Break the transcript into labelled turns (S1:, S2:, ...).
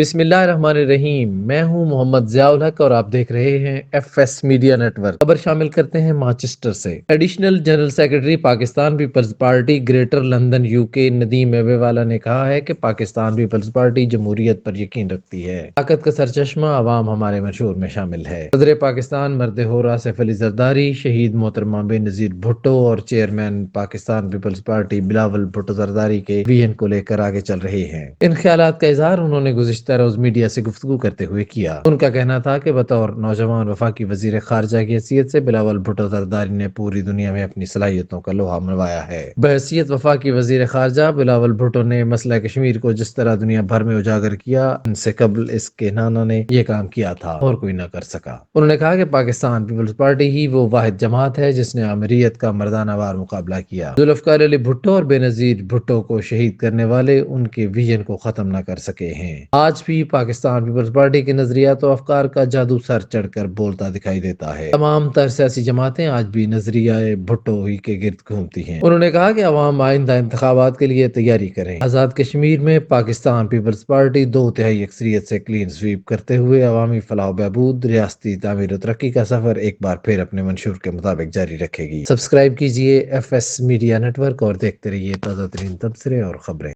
S1: بسم اللہ الرحمن الرحیم۔ میں ہوں محمد ضیاء الحق اور آپ دیکھ رہے ہیں F S media network. خبر شامل کرتے ہیں مانچسٹر سے۔ Additional general secretary Pakistan Peoples Party greater London U K Nadeem ایبےوالا نے کہا ہے کہ پاکستان پیپلز پارٹی جمہوریت پر یقین رکھتی ہے۔ طاقت کا سرچشمہ عوام ہمارے منشور میں شامل ہے۔ صدر پاکستان مرد ہورا سیف علی زرداری، شہید محترمہ بے نظیر بھٹو اور چیئرمین پاکستان پیپلز پارٹی بلاول بھٹو زرداری کے ویژن کو لے کر آگے چل رہے ہیں۔ ان خیالات کا اظہار انہوں نے گزشتہ روز میڈیا سے گفتگو کرتے ہوئے کیا۔ ان کا کہنا تھا کہ بطور نوجوان وفاقی وزیر خارجہ کی حیثیت سے بلاول بھٹو زرداری نے پوری دنیا میں اپنی صلاحیتوں کا لوہا منوایا ہے۔ بحیثیت وفاقی وزیر خارجہ بلاول بھٹو نے مسئلہ کشمیر کو جس طرح دنیا بھر میں اجاگر کیا، ان سے قبل اس کے نانا نے یہ کام کیا تھا اور کوئی نہ کر سکا۔ انہوں نے کہا کہ پاکستان پیپلز پارٹی ہی وہ واحد جماعت ہے جس نے آمریت کا مردانہ وار مقابلہ کیا۔ ذوالفقار علی بھٹو اور بے نظیر بھٹو کو شہید کرنے والے ان کے ویژن کو ختم نہ کر سکے ہیں۔ آج بھی پاکستان پیپلز پارٹی کے نظریات و افکار کا جادو سر چڑھ کر بولتا دکھائی دیتا ہے۔ تمام تر سیاسی جماعتیں آج بھی نظریہ بھٹو ہی کے گرد گھومتی ہیں۔ انہوں نے کہا کہ عوام آئندہ انتخابات کے لیے تیاری کریں۔ آزاد کشمیر میں پاکستان پیپلز پارٹی 2/3 اکثریت سے کلین سویپ کرتے ہوئے عوامی فلاح و بہبود، ریاستی تعمیر و ترقی کا سفر ایک بار پھر اپنے منشور کے مطابق جاری رکھے گی۔ سبسکرائب کیجئے F S media network اور دیکھتے رہیے تازہ ترین تبصرے اور خبریں۔